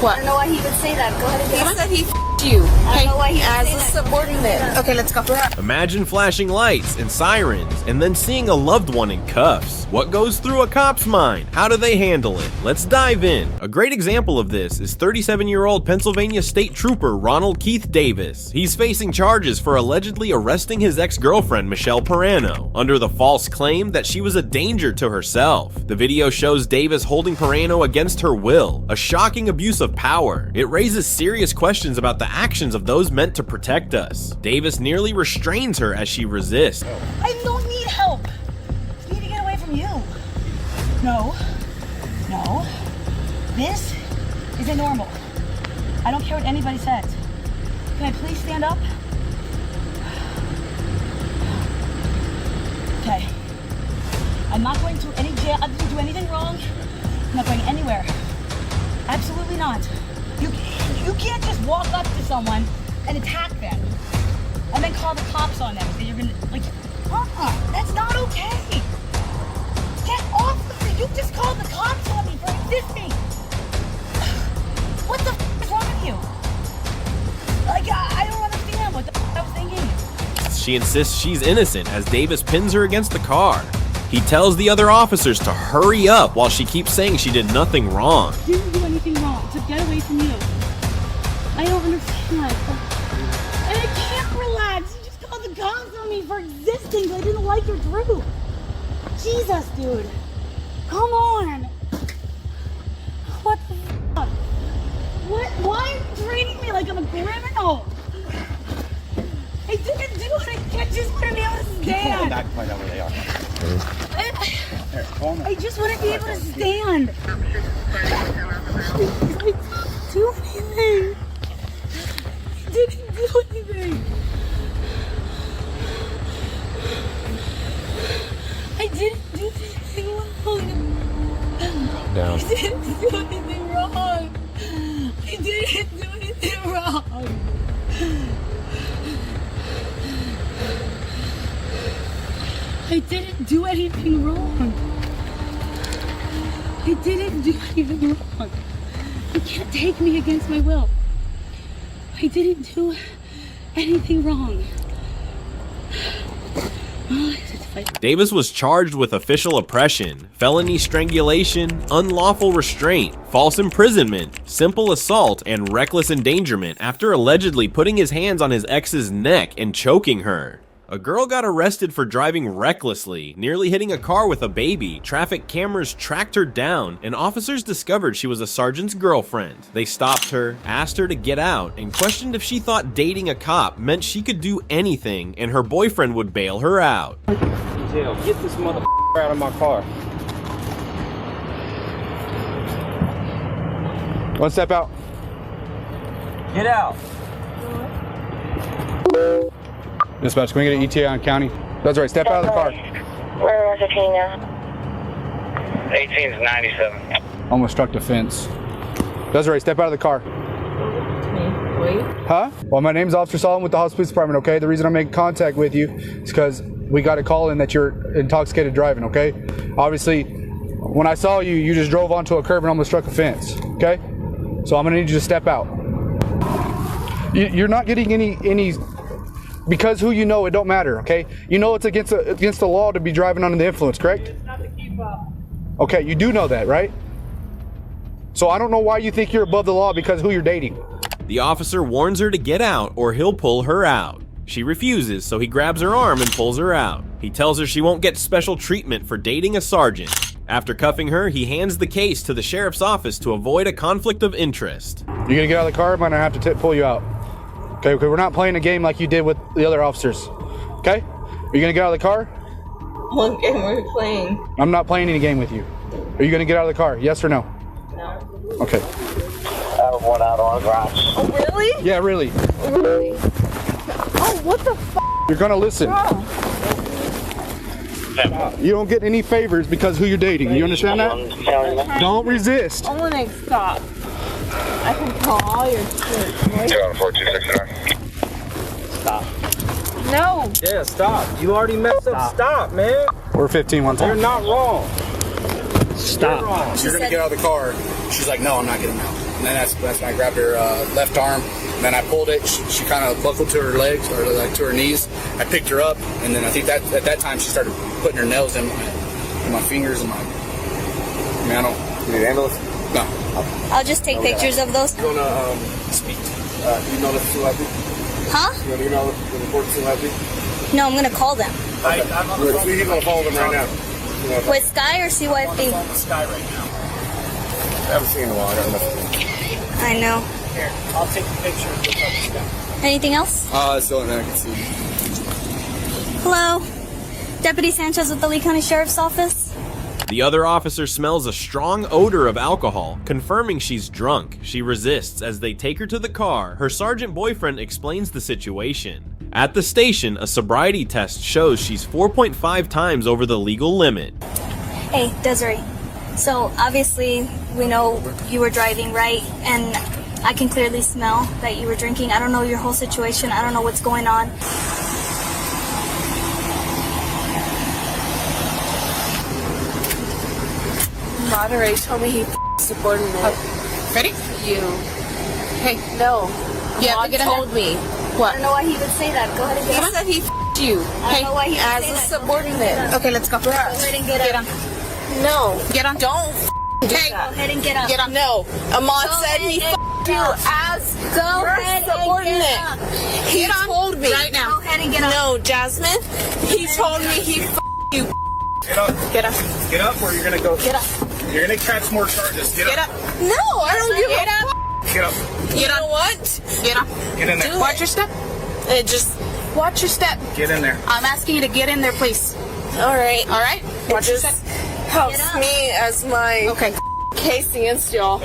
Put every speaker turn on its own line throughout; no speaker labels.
What?
I don't know why he would say that. Go ahead and get
He said he f***ed you.
I don't know why he would
as
say
a
that.
subordinate. Okay, let's go.
Imagine flashing lights and sirens and then seeing a loved one in cuffs. What goes through a cop's mind? How do they handle it? Let's dive in. A great example of this is 37-year-old Pennsylvania State Trooper Ronald Keith Davis. He's facing charges for allegedly arresting his ex-girlfriend Michelle Perano under the false claim that she was a danger to herself. The video shows Davis holding Perano against her will, a shocking abuse of power. It raises serious questions about the actions of those meant to protect us. Davis nearly restrains her as she resists.
I don't need help. I need to get away from you. No. No. This isn't normal. I don't care what anybody says. Can I please stand up? Okay. I'm not going to any jail. I didn't do anything wrong. I'm not going anywhere. Absolutely not. You can't just walk up to someone and attack them and then call the cops on them. You're gonna, like, that's not okay. Get off of me. You just called the cops on me for existing. What the is wrong with you? Like, I don't understand what the I was thinking.
She insists she's innocent as Davis pins her against the car. He tells the other officers to hurry up while she keeps saying she did nothing wrong.
Didn't do anything wrong to get away from you. I don't understand. And I can't relax. You just called the cops on me for existing. I didn't like your group. Jesus, dude. Come on. What the fuck? What? Why are you treating me like I'm a criminal? I didn't do anything. I just want to be able to stand.
Back and find out where they are.
I just want to be able to stand. I didn't do anything. I didn't do anything wrong.
Down.
I didn't do anything wrong. I didn't do anything wrong. I didn't do anything wrong. I didn't do anything wrong. You can't take me against my will. I didn't do anything wrong.
Davis was charged with official oppression, felony strangulation, unlawful restraint, false imprisonment, simple assault, and reckless endangerment after allegedly putting his hands on his ex's neck and choking her. A girl got arrested for driving recklessly, nearly hitting a car with a baby. Traffic cameras tracked her down, and officers discovered she was a sergeant's girlfriend. They stopped her, asked her to get out, and questioned if she thought dating a cop meant she could do anything and her boyfriend would bail her out.
Jail, get this motherfucker out of my car. One step out. Get out. Dispatch, can we get an ETA on county? That's right, step out of the car.
Where was it now?
18's 97.
Almost struck the fence. That's right, step out of the car.
Wait.
Huh? Well, my name's Officer Solomon with the House Police Department, okay? The reason I'm making contact with you is because we got a call in that you're intoxicated driving, okay? Obviously, when I saw you, you just drove onto a curb and almost struck a fence, okay? So I'm gonna need you to step out. You're not getting any because who you know, it don't matter, okay? You know it's against the law to be driving under the influence, correct? Okay, you do know that, right? So I don't know why you think you're above the law because who you're dating.
The officer warns her to get out or he'll pull her out. She refuses, so he grabs her arm and pulls her out. He tells her she won't get special treatment for dating a sergeant. After cuffing her, he hands the case to the sheriff's office to avoid a conflict of interest.
You're gonna get out of the car, I'm gonna have to pull you out. Okay, we're not playing a game like you did with the other officers. Okay? Are you gonna get out of the car?
What game are we playing?
I'm not playing any game with you. Are you gonna get out of the car? Yes or no?
No.
Okay.
I have one out on the ground.
Oh, really?
Yeah, really.
Really? Oh, what the f***?
You're gonna listen. You don't get any favors because who you're dating. You understand that? Don't resist.
I'm gonna stop. I can call all your shit.
21469.
Stop.
No.
Yeah, stop. You already messed up. Stop, man.
We're 15 one time.
You're not wrong.
Stop.
You're wrong.
You're gonna get out of the car. She's like, no, I'm not getting out. and then that's when I grabbed her left arm, and then I pulled it. She kind of buckled to her legs, or like to her knees. I picked her up, and then I think that at that time she started putting her nails in my fingers and my. I mean, I don't.
You need an ambulance?
No.
I'll just take pictures of those.
You wanna speak? Email this to Lefty?
Huh?
You wanna email the report to Lefty?
No, I'm gonna call them.
I'm on the phone. We're on the phone with them right now.
With Sky or CYFD?
Sky right now. I haven't seen in a while. I got enough.
I know.
Here, I'll take the picture and put it up.
Anything else?
It's the only thing I can see.
Hello? Deputy Sanchez with the Lee County Sheriff's Office?
The other officer smells a strong odor of alcohol, confirming she's drunk. She resists as they take her to the car. Her sergeant boyfriend explains the situation. At the station, a sobriety test shows she's 4.5 times over the legal limit.
Hey, Desiree. So, obviously, we know you were driving, right? And I can clearly smell that you were drinking. I don't know your whole situation. I don't know what's going on.
Monterey told me he subordinate.
Ready?
You.
Hey,
No.
you have
Mom
to get in
told
there.
me.
I
What?
don't know why he would say that. Go ahead and
He
get up.
said he you.
I don't know why he would
As
say
a
that.
subordinate.
Okay, let's go.
Go ahead and get up.
No.
Get on.
Don't do
Hey,
Go
that.
ahead and get up.
get on.
No. Ahmad
Go
said he
ahead and
you
get up.
as
Go
your
ahead and get
subordinate.
up.
He
Get on
told me.
right now.
Go ahead and get up.
No, Jasmine. He told me he you.
Get up.
Get up.
Get up, or you're gonna go.
Get up.
You're gonna catch more charges. Get
Get
up.
up. No, I don't give
Get
a
up.
Get up.
You know what?
Get on.
Get in there.
Do
Watch your step.
Just
Watch your step.
Get in there.
I'm asking you to get in there, please.
all right.
All right?
It
Watch your
just
step.
helps
Get up.
me as my
Okay.
case against y'all.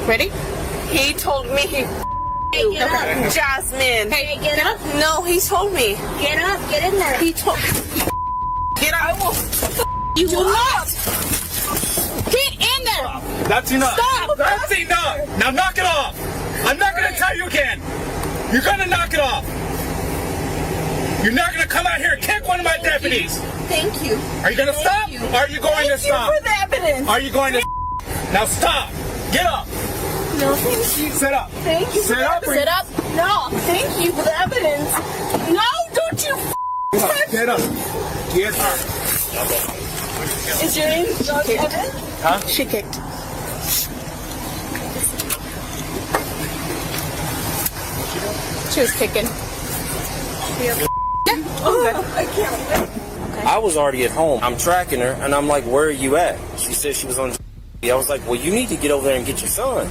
Ready?
He told me he
Hey, get up.
Jasmine.
Hey, get up.
No, he told me.
Get up. Get in there.
He told
Get
I
on.
will
You will not. Get in there.
That's enough.
Stop.
That's enough. Now knock it off. I'm not gonna tell you again. You're gonna knock it off. You're not gonna come out here and kick one of my deputies.
Thank you.
Are you gonna stop?
you.
Are you going to
Thank you
stop?
for the evidence.
Are you going to now stop? Get up.
No, thank you.
Sit up.
Thank you.
Sit up.
Sit up. No, thank you for the evidence. No, don't you
Get up. Get up.
Is your name John Evans?
Huh?
She kicked. She was kicking.
I was already at home. I'm tracking her, and I'm like, where are you at? She said she was on. I was like, well, you need to get over there and get your son.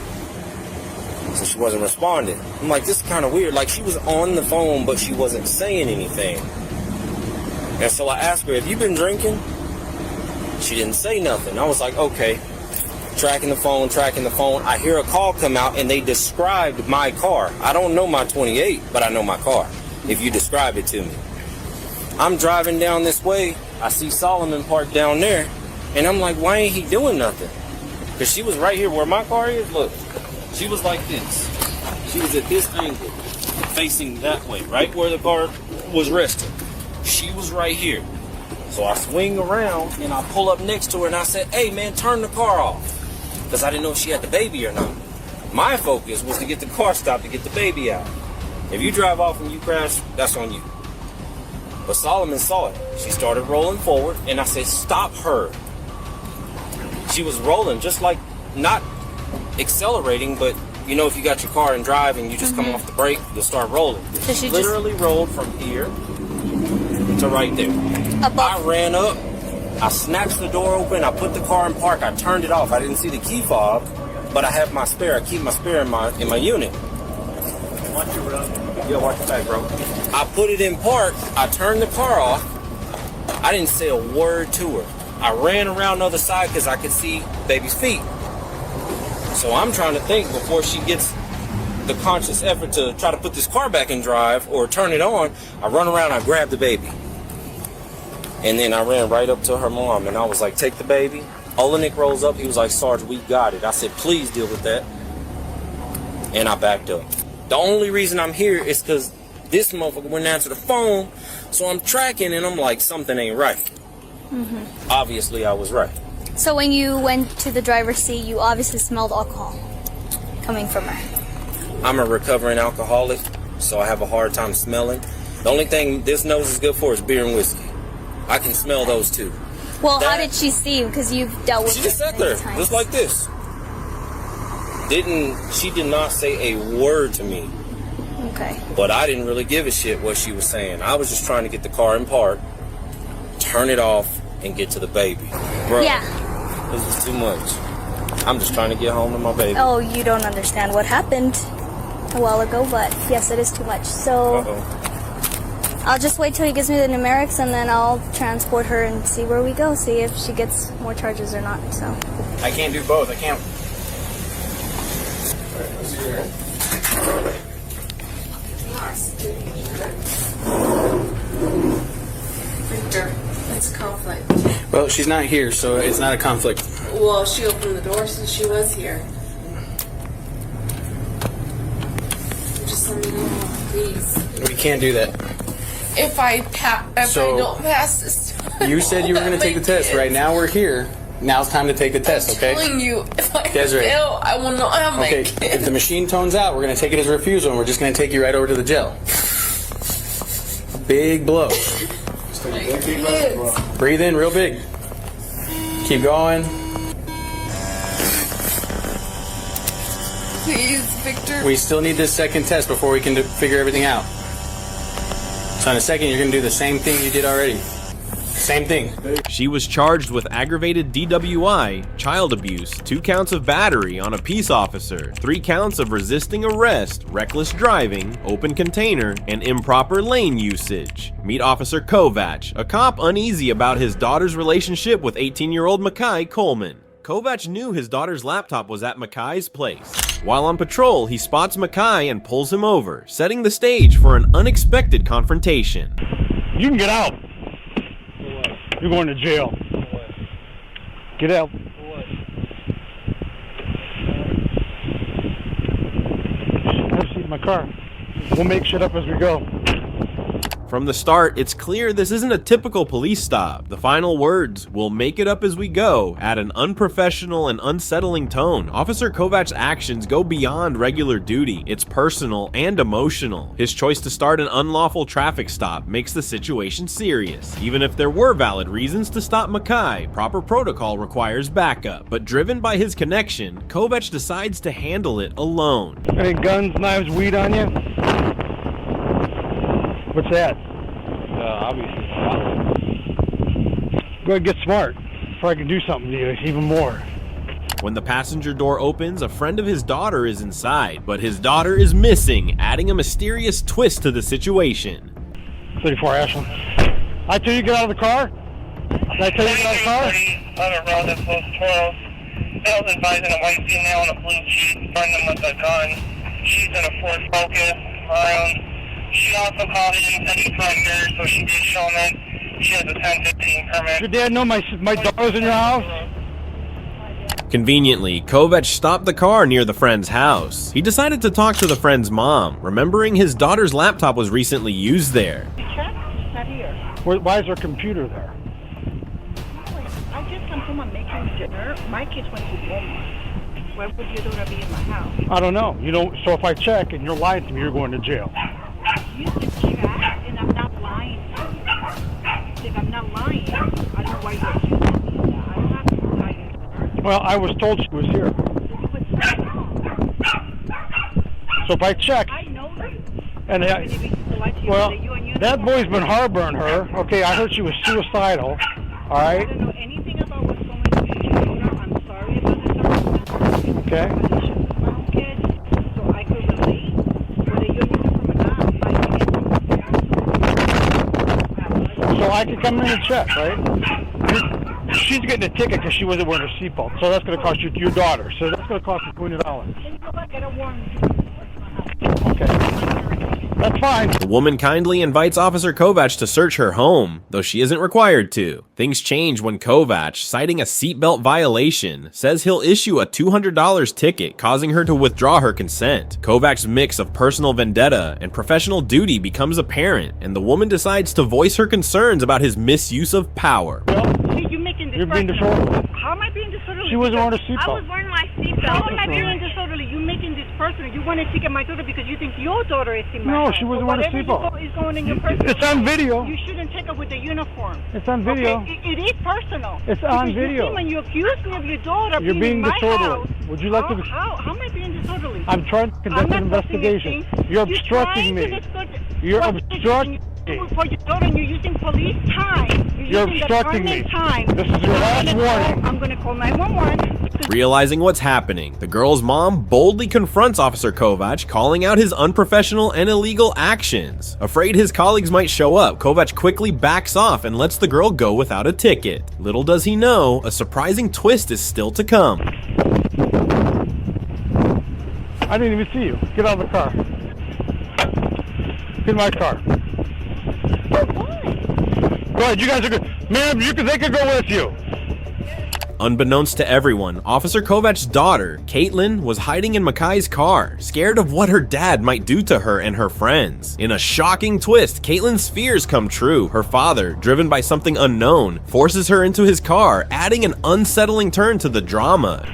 So she wasn't responding. I'm like, this is kind of weird. Like, she was on the phone, but she wasn't saying anything. And so I asked her, have you been drinking? She didn't say nothing. I was like, okay. Tracking the phone. I hear a call come out, and they described my car. I don't know my 28, but I know my car, if you describe it to me. I'm driving down this way. I see Solomon parked down there, and I'm like, why ain't he doing nothing? Because she was right here where my car is. Look, she was like this. She was at this angle, facing that way, right where the car was resting. She was right here. So I swing around, and I pull up next to her, and I said, hey, man, turn the car off. Because I didn't know if she had the baby or not. My focus was to get the car stopped to get the baby out. If you drive off and you crash, that's on you. But Solomon saw it. She started rolling forward, and I said, stop her. She was rolling, just like not accelerating, but you know, if you got your car and drive and you just come off the brake, you'll start rolling.
So she
literally rolled from here to right there.
Above.
I ran up, I snatched the door open, I put the car in park, I turned it off. I didn't see the key fob, but I have my spare. I keep my spare in my unit.
Watch your Yo, watch your back, bro.
I put it in park, I turned the car off. I didn't say a word to her. I ran around the other side because I could see baby's feet. So I'm trying to think before she gets the conscious effort to try to put this car back in drive or turn it on. I run around, I grab the baby. And then I ran right up to her mom and I was like, take the baby. Olenek rolls up, he was like, Sarge, we got it. I said, please deal with that. And I backed up. The only reason I'm here is because this motherfucker wouldn't answer the phone. So I'm tracking and I'm like, something ain't right. Obviously I was right.
So when you went to the driver's seat, you obviously smelled alcohol. coming from her.
I'm a recovering alcoholic, so I have a hard time smelling. The only thing this nose is good for is beer and whiskey. I can smell those too.
Well, how did she see you? Because you've dealt with
She just
it
sat
many
there,
times.
just like this. She did not say a word to me.
Okay.
But I didn't really give a shit what she was saying. I was just trying to get the car in park, turn it off, and get to the baby. Bro,
Yeah.
this was too much. I'm just trying to get home to my baby.
Oh, you don't understand what happened a while ago, but yes, it is too much. So I'll just wait till he gives me the numerics, and then I'll transport her and see where we go, see if she gets more charges or not. So
I can't do both. I can't.
Victor, it's a conflict.
Well, she's not here, so it's not a conflict.
Well, she opened the door since she was here. Just let me know, please.
We can't do that.
If I
So,
don't pass this time,
You said you were going to take the test. Right now we're here. Now it's time to take the test, okay?
I'm telling you, if I
Desiree.
fail, I will not have my
Okay,
kid.
if the machine tones out, we're going to take it as a refusal, and we're just going to take you right over to the jail. A big blow. Breathe in real big. Keep going.
Please, Victor.
We still need this second test before we can figure everything out. So in a second, you're going to do the same thing you did already. Same thing.
She was charged with aggravated DWI, child abuse, 2 counts of battery on a peace officer, 3 counts of resisting arrest, reckless driving, open container, and improper lane usage. Meet Officer Kovach, a cop uneasy about his daughter's relationship with 18-year-old Makai Coleman. Kovach knew his daughter's laptop was at Makai's place. While on patrol, he spots Makai and pulls him over, setting the stage for an unexpected confrontation.
You can get out. You're going to jail. Get out. Have a seat in my car. We'll make shit up as we go.
From the start, it's clear this isn't a typical police stop. The final words, "We'll make it up as we go," add an unprofessional and unsettling tone. Officer Kovach's actions go beyond regular duty. It's personal and emotional. His choice to start an unlawful traffic stop makes the situation serious. Even if there were valid reasons to stop Makai, proper protocol requires backup. But driven by his connection, Kovach decides to handle it alone.
Any guns, knives, weed on you? What's that? Obviously. Go ahead and get smart before I can do something to you even more.
When the passenger door opens, a friend of his daughter is inside, but his daughter is missing, adding a mysterious twist to the situation.
34 Ashland. I tell you get out of the car? Did I tell you get out of the car?
On a road that close to us. I was advising a white female in a blue Jeep, find them with a gun. She's in a Ford Focus. She also called in and said she's right there, so she did show them in. She has a 1015 permit.
Your dad know my daughter's in your house?
Conveniently, Kovach stopped the car near the friend's house. He decided to talk to the friend's mom, remembering his daughter's laptop was recently used there.
Not here.
Why is there a computer there?
I just come home and making dinner. My kids went to Walmart. Why would your daughter be in my house?
I don't know. You know, so if I check and you're lying to me, you're going to jail.
You can check, and I'm not lying. If I'm not lying, I don't know why you're accusing me of that. I don't have to lie to her.
Well, I was told she was here. So if I check,
I know you.
and well, that boy's been harboring her. Okay, I heard she was suicidal. All
I
right.
don't know anything about what's going on with your daughter. I'm sorry about the circumstances.
Okay.
But she was my own kid, so I could relate. Whether you're looking from a gun,
So I can come in and check, right? She's getting a ticket because she wasn't wearing her seatbelt. So that's going to cost you your daughter. So that's going to cost you $20.
Then you go back, get a warrant.
Okay. That's fine.
The woman kindly invites Officer Kovach to search her home, though she isn't required to. Things change when Kovach, citing a seatbelt violation, says he'll issue a $200 ticket, causing her to withdraw her consent. Kovach's mix of personal vendetta and professional duty becomes apparent, and the woman decides to voice her concerns about his misuse of power.
You're making this
You're being
personal.
disorderly.
How am I being disorderly?
She wasn't wearing a seatbelt.
I was wearing my seatbelt. How am I being disorderly? You're making this
personal. You want to ticket my daughter because you think your daughter is in my
No,
house.
she wasn't
But
wearing a
whatever
seatbelt.
is going in your personal.
It's on
life,
video.
You shouldn't take her with the uniform.
It's on video.
Okay? It is personal.
It's on
Because
video.
You see, when you accuse me of your daughter
You're being
in my
disorderly.
house,
Would you like to?
How am I being disorderly?
I'm trying to conduct an investigation. You're obstructing me. You're obstructing me.
For your daughter, and you're using police time.
You're
using
obstructing
the
me.
time.
This is your last warning.
I'm going to call 911.
Realizing what's happening, the girl's mom boldly confronts Officer Kovac, calling out his unprofessional and illegal actions. Afraid his colleagues might show up, Kovac quickly backs off and lets the girl go without a ticket. Little does he know, a surprising twist is still to come.
I didn't even see you. Get out of the car. Get in my car. Go ahead, you guys are good. Ma'am, they could go with you.
Unbeknownst to everyone, Officer Kovac's daughter, Caitlin, was hiding in Makai's car, scared of what her dad might do to her and her friends. In a shocking twist, Caitlin's fears come true. Her father, driven by something unknown, forces her into his car, adding an unsettling turn to the drama.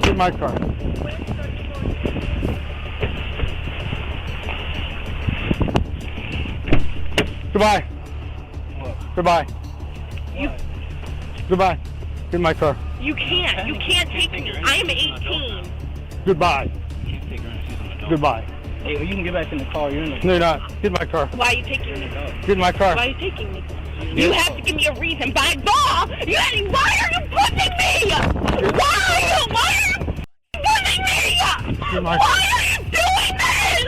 Get in my car. Goodbye. Goodbye. Goodbye. Get in my car.
You can't. You can't take me. I am 18.
Goodbye. Goodbye.
Hey, well, you can get back in the car. You're in the
No, you're not. Get in my car.
Why are you taking me?
Get in my car.
Why are you taking me? You have to give me a reason. By law, why are you pushing me? Why are you pushing me?
Get in my
Why
car.
are you doing this?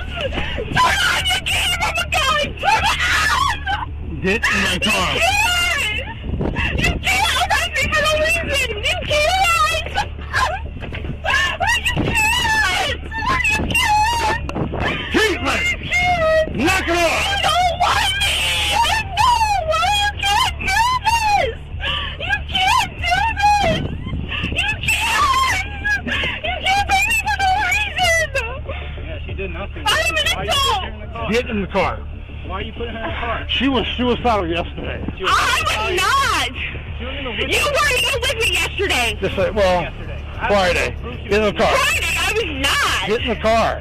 Turn on your camera, my guy. Turn it on.
Get in my car.
You can't arrest me for no reason. You can't. You can't. You can't.
Caitlin! Knock it off!
You don't want me. I know. Why you can't do this? You can't do this. You can't. You can't pay me for no reason.
Yeah, she did nothing.
I'm an adult.
Get in the car.
Why are you putting her in the car?
She was suicidal yesterday.
I was not. You weren't even with me yesterday.
Just like, well, Friday. Get in the car.
Friday, I was not.
Get in the car.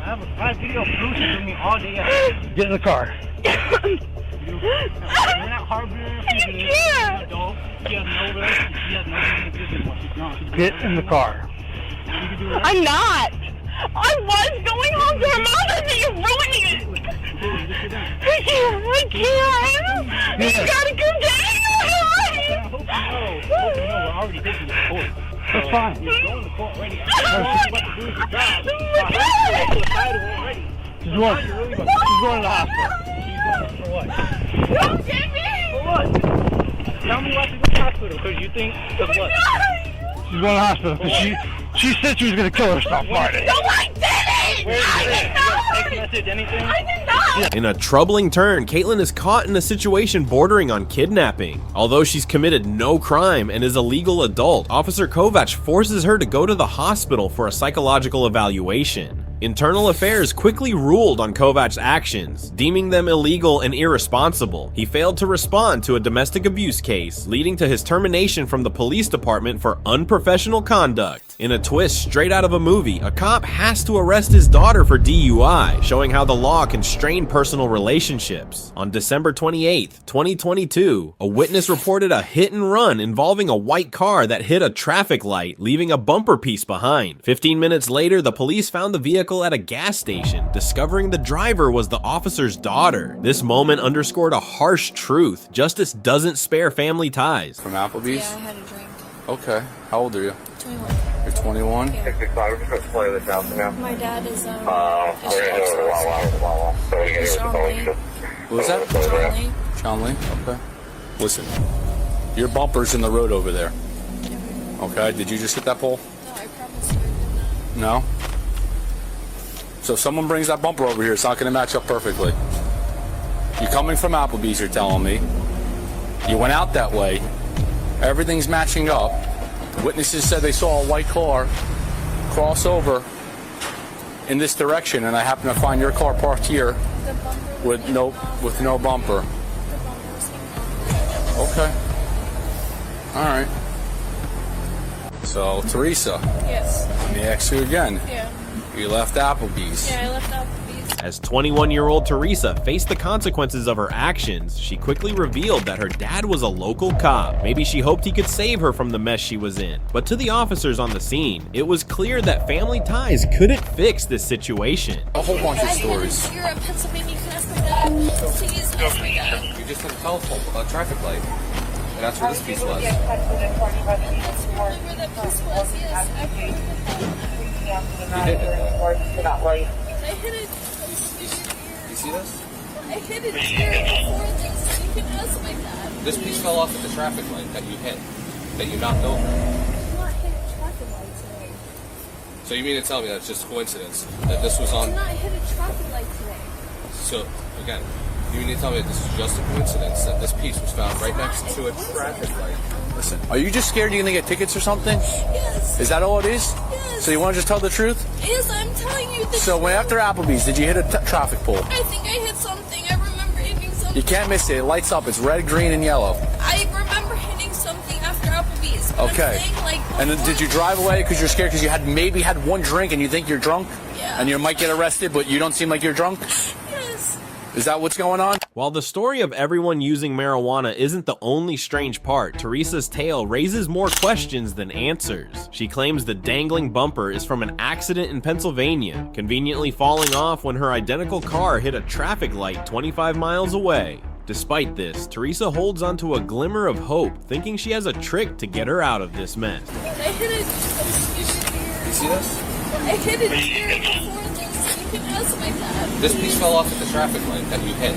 I have video proof with me all day yesterday.
Get in the car.
You're not harboring her.
You can't.
Adult. She has no relation. She has no reason to exist anymore. She's gone.
Get in the car.
You can do that.
I'm not. I was going home to her mother, and you're ruining it. I can't. You gotta come down.
I hope you know we're already taking the court.
That's fine.
You're going to court already. She's about to lose her job. She's suicidal already.
She's going to the hospital.
She's going for what?
Don't get me.
For what? Tell me why she's going to the hospital. Because you think of what?
She's going to the hospital because she said she was going to kill herself Friday.
No, I didn't.
Where is
I
it?
did not.
Text message, anything?
I did not.
In a troubling turn, Caitlin is caught in a situation bordering on kidnapping. Although she's committed no crime and is a legal adult, Officer Kovac forces her to go to the hospital for a psychological evaluation. Internal Affairs quickly ruled on Kovac's actions, deeming them illegal and irresponsible. He failed to respond to a domestic abuse case, leading to his termination from the police department for unprofessional conduct. In a twist straight out of a movie, a cop has to arrest his daughter for DUI, showing how the law can strain personal relationships. On December 28, 2022, a witness reported a hit and run involving a white car that hit a traffic light, leaving a bumper piece behind. 15 minutes later, the police found the vehicle at a gas station, discovering the driver was the officer's daughter. This moment underscored a harsh truth. Justice doesn't spare family ties.
From Applebee's?
Yeah, I had a drink.
Okay. How old are you?
21.
You're 21?
Yeah.
665, we're just going to play this out now.
My dad is,
We're going to do it wow. So we get it
Sean Lee.
Who was that?
Sean Lee.
John Lee? Okay. Listen, your bumper's in the road over there. Okay, did you just hit that pole?
No, I promise you I did not.
No? So if someone brings that bumper over here, it's not going to match up perfectly. You're coming from Applebee's, you're telling me. You went out that way. Everything's matching up. Witnesses said they saw a white car cross over in this direction, and I happen to find your car parked here with no bumper. Okay. All right. So, Teresa.
Yes.
Let me ask you again.
Yeah.
You left Applebee's.
Yeah, I left Applebee's.
As 21-year-old Teresa faced the consequences of her actions, she quickly revealed that her dad was a local cop. Maybe she hoped he could save her from the mess she was in. But to the officers on the scene, it was clear that family ties couldn't fix this situation.
A whole bunch of stories.
You're in Pennsylvania, you can ask my dad. Please ask my dad.
You just had a telephone, a traffic light. And that's where this piece was.
That's probably where that piece was, yes. I hit it.
You see this?
I hit it here before this. You can ask my dad.
This piece fell off at the traffic light that you hit, that you knocked over.
I did not hit a traffic light today.
So you mean to tell me that's just coincidence that this was
I
on?
did not hit a traffic light today.
So again, you mean to tell me that this is just a coincidence that this piece was found right next to a traffic light?
Listen, are you just scared you're gonna get tickets or something?
Yes.
Is that all it is?
Yes.
So you want to just tell the truth?
Yes, I'm telling you the
So when after Applebee's, did you hit a traffic pole?
I think I hit something. I remember hitting something.
You can't miss it. It lights up. It's red, green, and yellow.
I remember hitting something after Applebee's. But
Okay.
I'm saying, like,
And then did you drive away because you're scared because you had maybe had one drink and you think you're drunk?
Yeah.
And you might get arrested, but you don't seem like you're drunk?
Yes.
Is that what's going on?
While the story of everyone using marijuana isn't the only strange part, Teresa's tale raises more questions than answers. She claims the dangling bumper is from an accident in Pennsylvania, conveniently falling off when her identical car hit a traffic light 25 miles away. Despite this, Teresa holds onto a glimmer of hope, thinking she has a trick to get her out of this mess.
I hit it.
You see this?
I hit it here before this. You can ask my dad.
This piece fell off at the traffic light that you hit,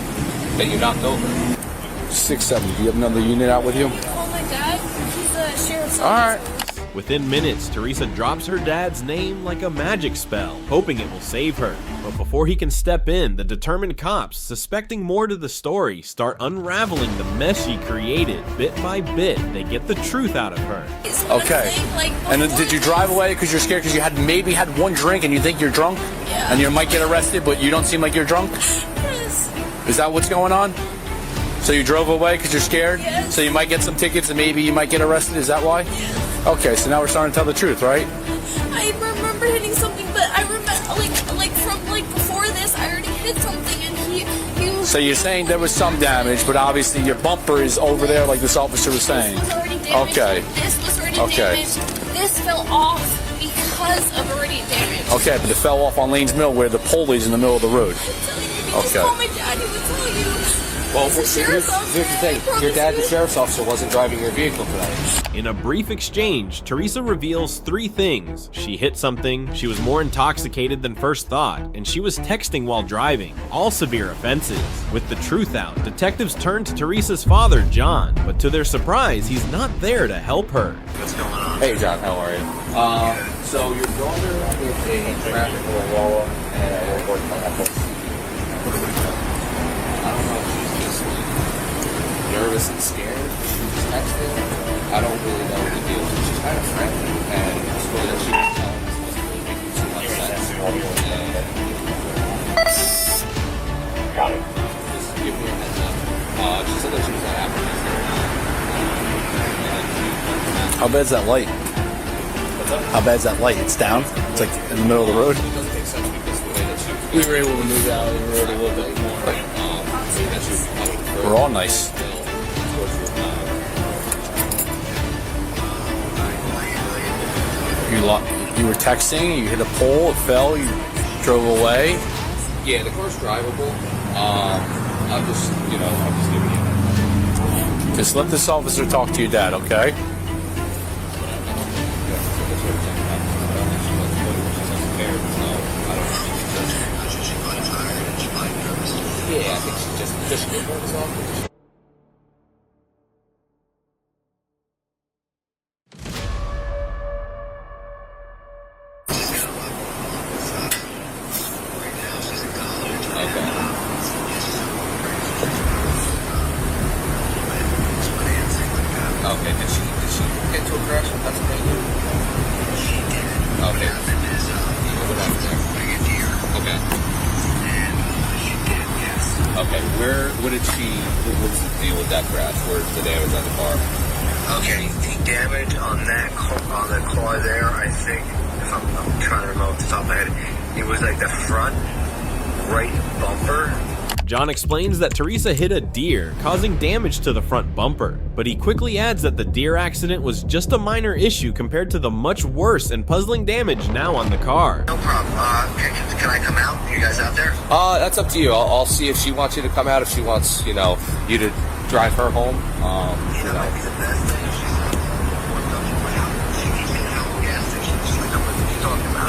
that you knocked over.
670. Do you have another unit out with you?
Oh my dad. He's a sheriff's
All right.
Within minutes, Teresa drops her dad's name like a magic spell, hoping it will save her. But before he can step in, the determined cops, suspecting more to the story, start unraveling the mess she created. Bit by bit, they get the truth out of her.
Okay. And then did you drive away because you're scared because you had maybe had one drink and you think you're drunk?
Yeah.
And you might get arrested, but you don't seem like you're drunk?
Yes.
Is that what's going on? So you drove away because you're scared?
Yes.
So you might get some tickets and maybe you might get arrested? Is that why?
Yes.
Okay, so now we're starting to tell the truth, right?
I remember hitting something, but I remember from before this, I already hit something, and he was.
So you're saying there was some damage, but obviously your bumper is over there, like this officer was saying.
This was already damaged.
Okay.
This was already
Okay.
damaged. This fell off because of already damage.
Okay, but it fell off on Lanes Mill where the pole is in the middle of the road.
Just call my dad. He would tell you.
Well,
He's a sheriff's officer.
here's the thing. Your dad, the sheriff's officer, wasn't driving your vehicle today.
In a brief exchange, Teresa reveals 3 things. She hit something, she was more intoxicated than first thought, and she was texting while driving. All severe offenses. With the truth out, detectives turn to Teresa's father, John, but to their surprise, he's not there to help her.
What's going on? Hey, John, how are you? So your daughter hit a traffic law and a report on that. I don't know if she's just nervous and scared. She's texting. I don't really know what the deal is. She's kind of friendly, and the story that she was telling us doesn't really make too much sense. Just give me a heads up. She said that she was at Applebee's.
How bad's that light?
What's up?
How bad's that light? It's down? It's like in the middle of the road?
It doesn't make sense because the way that
We were able to move out. We were able to look at more. We're all nice. You were texting, you hit a pole, it fell, you drove away.
Yeah, the car's drivable. I'm just giving you.
Just let this officer talk to your dad, okay?
Yeah, I think she just did this off. Okay, did she get into a crash in Pennsylvania? She did. Okay. What happened there? Okay. Okay, what did she, what's the deal with that crash? Where's the damage on the car?
Okay, the damage on the car there, I think, if
I'm trying to remember off the top of my head. It was like the front right bumper.
John explains that Teresa hit a deer, causing damage to the front bumper, but he quickly adds that the deer accident was just a minor issue compared to the much worse and puzzling damage now on the car.
No problem. Can I come out? You guys out there?
That's up to you. I'll see if she wants you to come out, if she wants, you to drive her home.
That might be the best thing.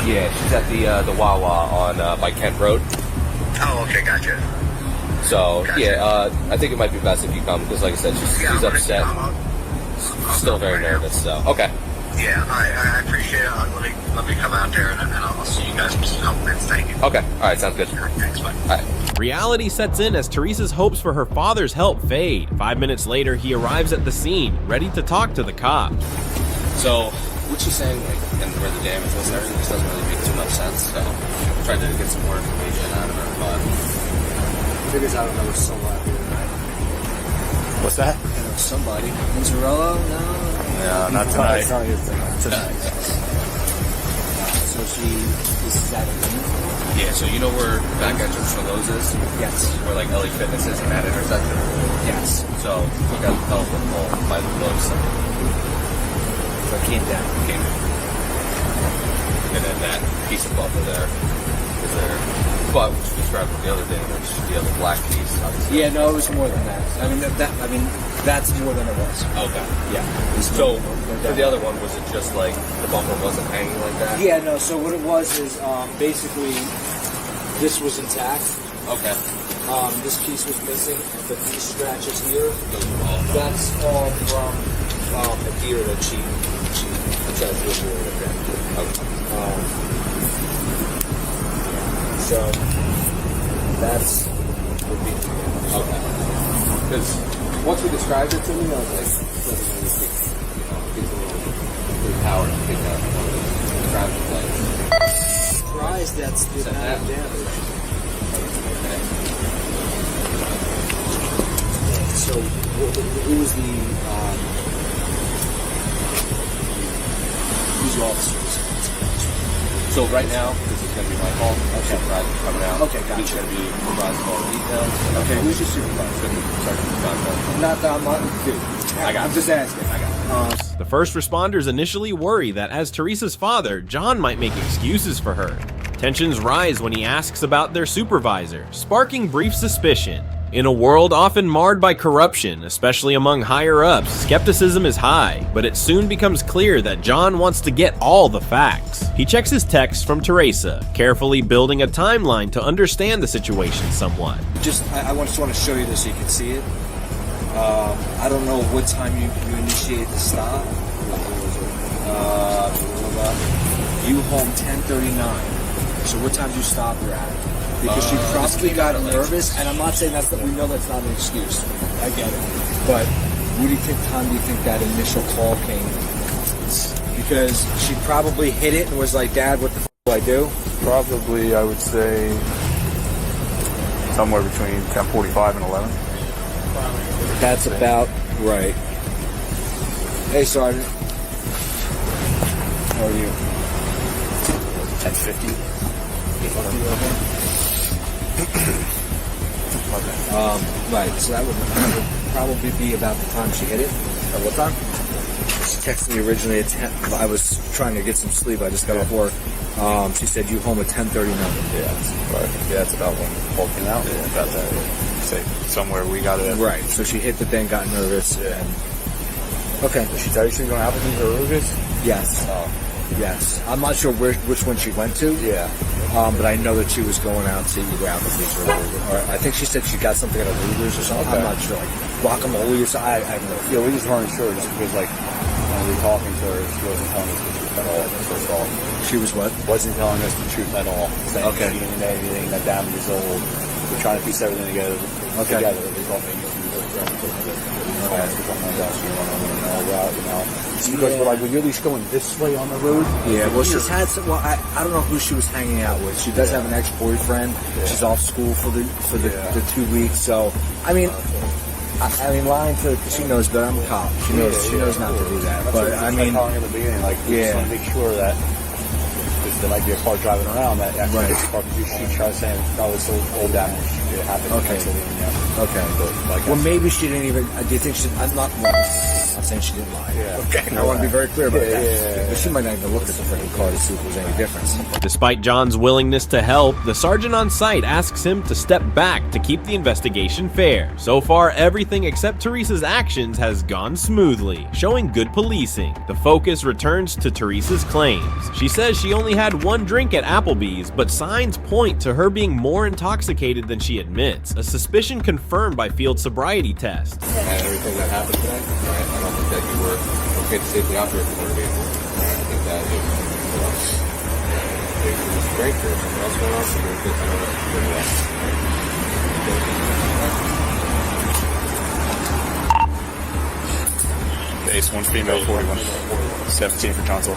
Yeah, she's at the Wawa on by Kent Road.
Oh, okay, gotcha.
So yeah, I think it might be best if you come because, like I said, she's upset, still very nervous. So okay.
Yeah, I appreciate it. Let me come out there and I'll see you guys in just a couple minutes. Thank you.
Okay. All right. Sounds good.
Thanks. Bye.
All right.
Reality sets in as Teresa's hopes for her father's help fade. 5 minutes later, he arrives at the scene, ready to talk to the cops.
So what she's saying, like, and where the damage was and everything, just doesn't really make too much sense. So I tried to get some more information out of her, but
figures out there was somebody tonight.
What's that?
There was somebody. Inzarello? No.
Yeah, not tonight.
It's not here tonight. So this is that
yeah, so you know where back entrance for Lowe's is?
Yes.
Where like LA Fitness is in that intersection?
Yes.
So look at the telephone pole by the Lowe's.
So it came down.
And then that piece of buffer there is there. But which described the other damage, the other black piece, obviously.
Yeah, no, it was more than that. That's more than it was.
Okay.
Yeah.
So for the other one, was it just like the bumper wasn't hanging like that?
Yeah, no. So what it was is basically this was intact.
Okay.
This piece was missing, but these scratches here, that's all from a deer that she tried to do with that. So that's would be
okay. Because once you described it to me, I was like, it's a little power to pick up one of those driving plates.
Surprised that's the amount of damage.
Okay.
So who was who's the officers?
So right now, this is going to be my call. Okay. Supervisor's coming out.
Okay, gotcha.
He's going to be supervising all the details.
Okay, who's your supervisor? Not that I'm not, dude. I'm just asking. I got it.
The first responders initially worry that as Teresa's father, John might make excuses for her. Tensions rise when he asks about their supervisor, sparking brief suspicion. In a world often marred by corruption, especially among higher-ups, skepticism is high, but it soon becomes clear that John wants to get all the facts. He checks his texts from Teresa, carefully building a timeline to understand the situation somewhat.
I just want to show you this so you can see it. I don't know what time you initiate the stop. You home 10:39. So what time do you stop her at? Because she probably got nervous, and I'm not saying we know that's not an excuse. I get it. But what do you think time do you think that initial call came? Because she probably hit it and was like, Dad, what the f*** do I do?
Probably, I would say, somewhere between 10:45 and 11.
That's about right. Hey, Sergeant. How are you?
10:50.
Right, so that would probably be about the time she hit it. At what time? She texted me originally at 10. I was trying to get some sleep. I just got off work. She said you home at 10:39.
Yeah, that's about when the pole came out. Yeah, about that. Say somewhere we got it.
Right. So she hit the thing, got nervous, and okay.
Did she tell you she was going to Applebee's or Ruger's?
Yes.
Oh.
Yes. I'm not sure which one she went to.
Yeah.
But I know that she was going out to either Applebee's or I think she said she got something at a Ruger's or something. Okay. I'm not sure. Like guacamole or something. I have no idea.
Yeah, we just weren't sure just because, like, when we were talking to her, she wasn't telling us the truth at all. First of all.
She was what?
Wasn't telling us the truth at all. Saying
okay.
She didn't know anything, that damage is old. We're trying to piece everything together.
Okay.
Together. We thought maybe she was because we're like, well, you're at least going this way on the road.
Yeah, well, she's had some. Well, I don't know who she was hanging out with. She does have an ex-boyfriend. Yeah. She's off school for the 2 weeks. So, I mean, lying to because she knows better. I'm a cop. She knows not to do that.
That's
but I mean,
calling in the beginning, like, we just want to make sure that
there might be a car driving around that actually hits the car, because she tried saying, no, it's all damage. It happened in Pennsylvania. Okay. But, like, Well, maybe she didn't even. Do you think she? I'm not saying she didn't lie.
Yeah.
Okay. I want to be very clear about that.
Yeah.
But she might not even look at the freaking car to see if there's any difference.
Despite John's willingness to help, the sergeant on site asks him to step back to keep the investigation fair. So far, everything except Teresa's actions has gone smoothly, showing good policing. The focus returns to Teresa's claims. She says she only had one drink at Applebee's, but signs point to her being more intoxicated than she admits, a suspicion confirmed by field sobriety tests.
And everything that happened today, right? I don't think that you were okay to safely operate the motor vehicle. Right? I think that it was great or something else going on, so you're good to know that pretty well.
Base 1 female, 41, 17 for tonsil.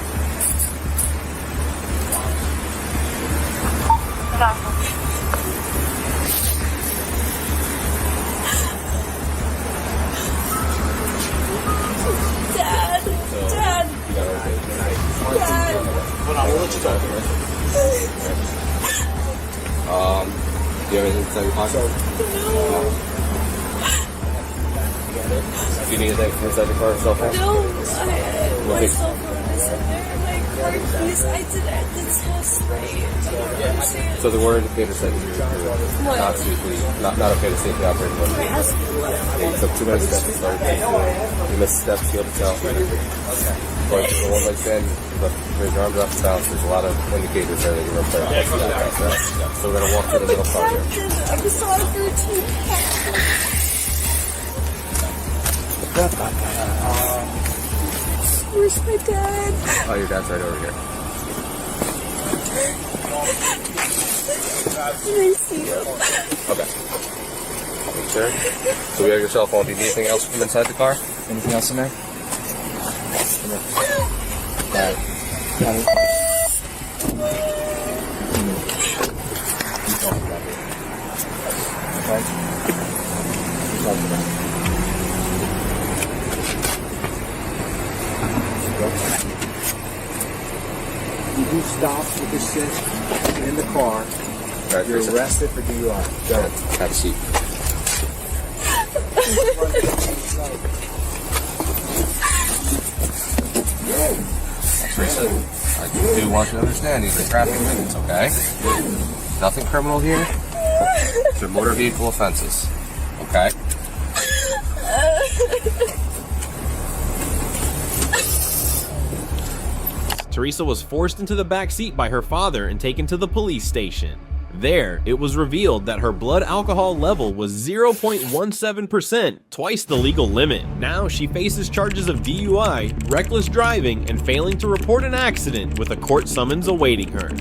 Dad.
Hold on, we'll let you talk. Do you have anything to tell your pocket?
No.
Do you need anything from inside the car, cell phone?
No, my cell phone is in there. My car keys, I did the test right. I don't understand.
So the word indicator said you're not safely, not okay to safely operate the motor vehicle. You took too many steps to start. You missed steps, you had to tell. Going to the one-leg stand, raise your arms off the balance. There's a lot of indicators there that you're up there. So we're going to walk through the middle part here.
I'm sorry for two. Where's my dad?
Oh, your dad's right over here.
Can I see him?
Okay. Make sure. So we have your cell phone. Do you need anything else from inside the car? Anything else in there?
You do stops with this shit in the car.
Right,
you're arrested for DUI. Go ahead.
Have a seat. Teresa, I do want you to understand these are traffic tickets, okay? Nothing criminal here. They're motor vehicle offenses, okay?
Teresa was forced into the back seat by her father and taken to the police station. There, it was revealed that her blood alcohol level was 0.17%, twice the legal limit. Now she faces charges of DUI, reckless driving, and failing to report an accident with a court summons awaiting her.